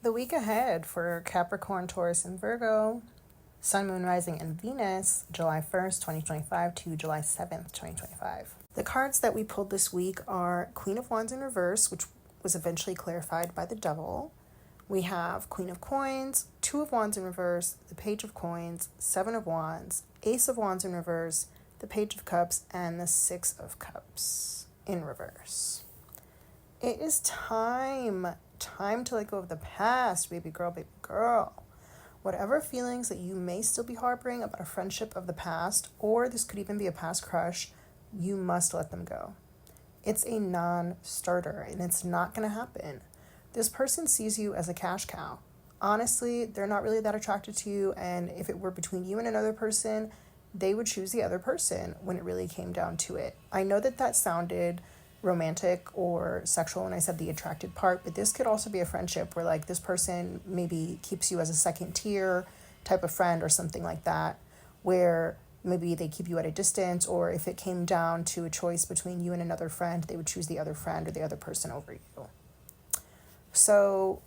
The week ahead for Capricorn, Taurus, and Virgo, Sun, Moon, Rising, and Venus, July 1st, 2025 to July 7th, 2025. The cards that we pulled this week are Queen of Wands in reverse, which was eventually clarified by the Devil. We have Queen of Coins, Two of Wands in reverse, the Page of Coins, Seven of Wands, Ace of Wands in reverse, the Page of Cups, and the Six of Cups in reverse. It is time to let go of the past, baby girl. Whatever feelings that you may still be harboring about a friendship of the past, or this could even be a past crush, you must let them go. It's a non-starter, and it's not going to happen. This person sees you as a cash cow. Honestly, they're not really that attracted to you, and if it were between you and another person, they would choose the other person when it really came down to it. I know that sounded romantic or sexual when I said the attracted part, but this could also be a friendship where like this person maybe keeps you as a second tier type of friend or something like that, where maybe they keep you at a distance, or if it came down to a choice between you and another friend, they would choose the other friend or the other person over you. So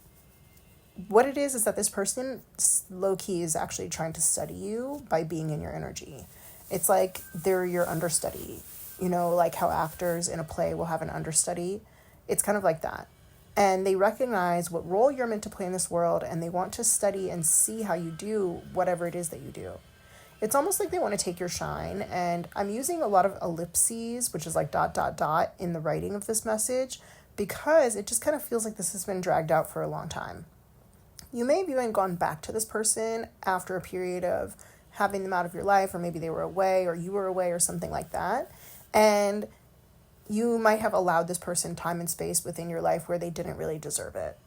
what it is that this person low-key is actually trying to study you by being in your energy. It's like they're your understudy. You know, like how actors in a play will have an understudy. It's kind of like that. And they recognize what role you're meant to play in this world, and they want to study and see how you do whatever it is that you do. It's almost like they want to take your shine. And I'm using a lot of ellipses, which is like ... in the writing of this message, because it just kind of feels like this has been dragged out for a long time. You may have even gone back to this person after a period of having them out of your life, or maybe they were away or you were away or something like that. And you might have allowed this person time and space within your life where they didn't really deserve it.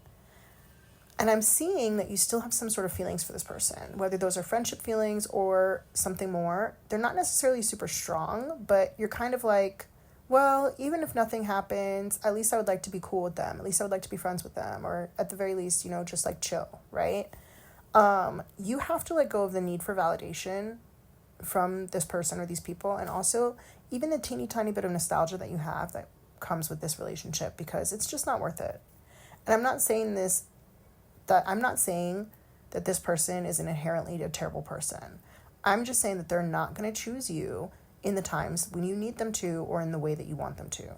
And I'm seeing that you still have some sort of feelings for this person, whether those are friendship feelings or something more. They're not necessarily super strong, but you're kind of like, well, even if nothing happens, at least I would like to be cool with them. At least I would like to be friends with them, or at the very least, just like chill, right? You have to let go of the need for validation from this person or these people, and also even the teeny tiny bit of nostalgia that you have that comes with this relationship, because it's just not worth it. And I'm not saying that this person is an inherently a terrible person. I'm just saying that they're not going to choose you in the times when you need them to, or in the way that you want them to.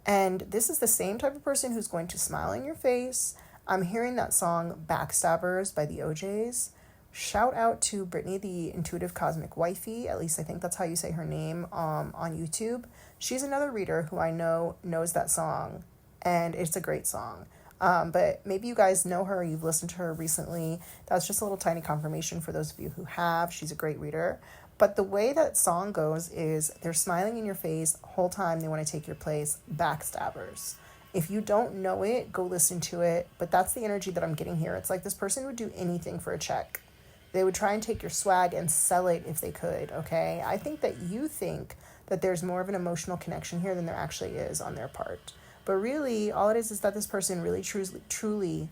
And this is the same type of person who's going to smile in your face. I'm hearing that song Backstabbers by the OJs. Shout out to Brittany, the Intuitive Cosmic Wifey. At least I think that's how you say her name on YouTube. She's another reader who I know knows that song, and it's a great song. But maybe you guys know her, you've listened to her recently. That's just a little tiny confirmation for those of you who have. She's a great reader. But the way that song goes is they're smiling in your face whole time. They want to take your place. Backstabbers. If you don't know it, go listen to it. But that's the energy that I'm getting here. It's like this person would do anything for a check. They would try and take your swag and sell it if they could, okay? I think that you think that there's more of an emotional connection here than there actually is on their part. But really, all it is that this person really truly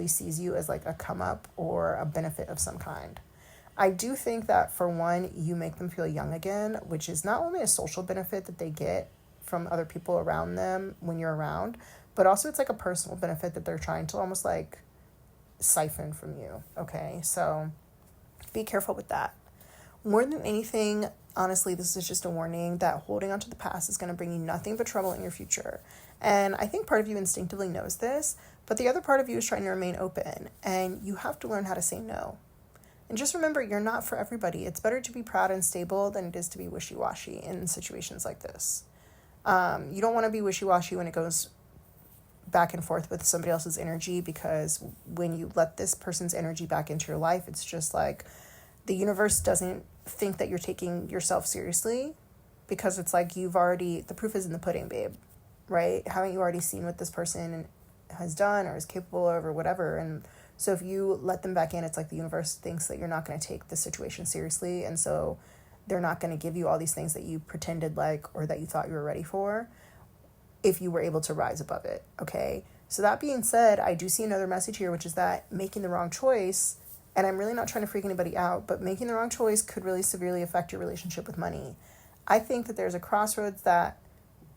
sees you as like a come up or a benefit of some kind. I do think that, for one, you make them feel young again, which is not only a social benefit that they get from other people around them when you're around, but also it's like a personal benefit that they're trying to almost like siphon from you, okay? So be careful with that. More than anything, honestly, this is just a warning that holding on to the past is going to bring you nothing but trouble in your future. And I think part of you instinctively knows this, but the other part of you is trying to remain open, and you have to learn how to say no. And just remember, you're not for everybody. It's better to be proud and stable than it is to be wishy-washy in situations like this. You don't want to be wishy-washy when it goes back and forth with somebody else's energy, because when you let this person's energy back into your life, it's just like the universe doesn't think that you're taking yourself seriously, because it's like the proof is in the pudding, babe, right? Haven't you already seen what this person has done or is capable of or whatever? And so if you let them back in, it's like the universe thinks that you're not going to take the situation seriously, and so they're not going to give you all these things that you pretended like or that you thought you were ready for if you were able to rise above it, okay? So that being said, I do see another message here, which is that making the wrong choice, and I'm really not trying to freak anybody out, but making the wrong choice could really severely affect your relationship with money. I think that there's a crossroads that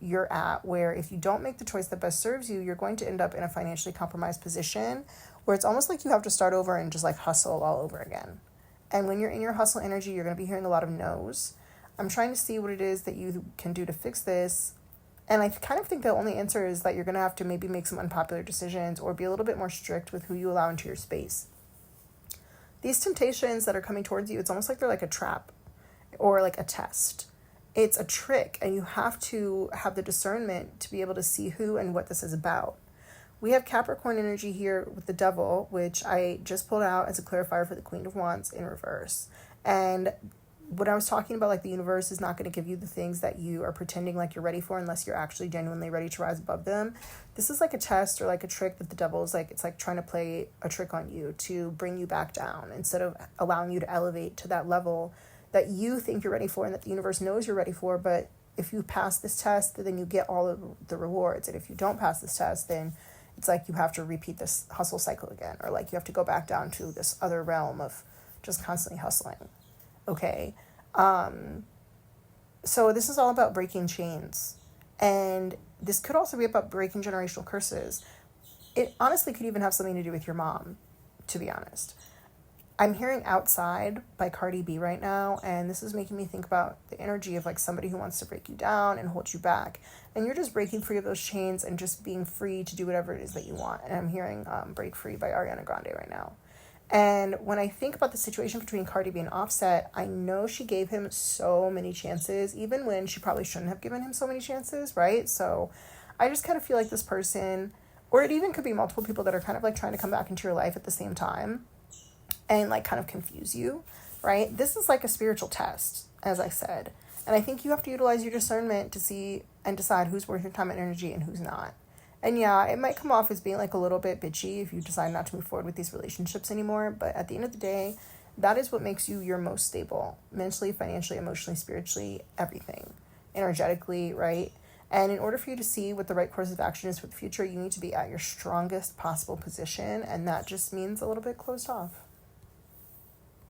you're at, where if you don't make the choice that best serves you, you're going to end up in a financially compromised position where it's almost like you have to start over and just like hustle all over again. And when you're in your hustle energy, you're going to be hearing a lot of no's. I'm trying to see what it is that you can do to fix this. And I kind of think the only answer is that you're going to have to maybe make some unpopular decisions or be a little bit more strict with who you allow into your space. These temptations that are coming towards you, it's almost like they're like a trap or like a test. It's a trick, and you have to have the discernment to be able to see who and what this is about. We have Capricorn energy here with the Devil, which I just pulled out as a clarifier for the Queen of Wands in reverse. And when I was talking about like the universe is not going to give you the things that you are pretending like you're ready for unless you're actually genuinely ready to rise above them. This is like a test or like a trick that the devil is like, it's like trying to play a trick on you to bring you back down instead of allowing you to elevate to that level that you think you're ready for and that the universe knows you're ready for. But if you pass this test, then you get all of the rewards. And if you don't pass this test, then it's like you have to repeat this hustle cycle again, or like you have to go back down to this other realm of just constantly hustling. Okay. So this is all about breaking chains, and this could also be about breaking generational curses. It honestly could even have something to do with your mom, to be honest. I'm hearing Outside by Cardi B right now, and this is making me think about the energy of like somebody who wants to break you down and hold you back, and you're just breaking free of those chains and just being free to do whatever it is that you want. And I'm hearing Break Free by Ariana Grande right now. And when I think about the situation between Cardi B and Offset, I know she gave him so many chances, even when she probably shouldn't have given him so many chances, right? So I just kind of feel like this person, or it even could be multiple people that are kind of like trying to come back into your life at the same time and like kind of confuse you, right? This is like a spiritual test, as I said. And I think you have to utilize your discernment to see and decide who's worth your time and energy and who's not. And yeah, it might come off as being like a little bit bitchy if you decide not to move forward with these relationships anymore. But at the end of the day, that is what makes you your most stable, mentally, financially, emotionally, spiritually, everything, energetically, right? And in order for you to see what the right course of action is for the future, you need to be at your strongest possible position. And that just means a little bit closed off.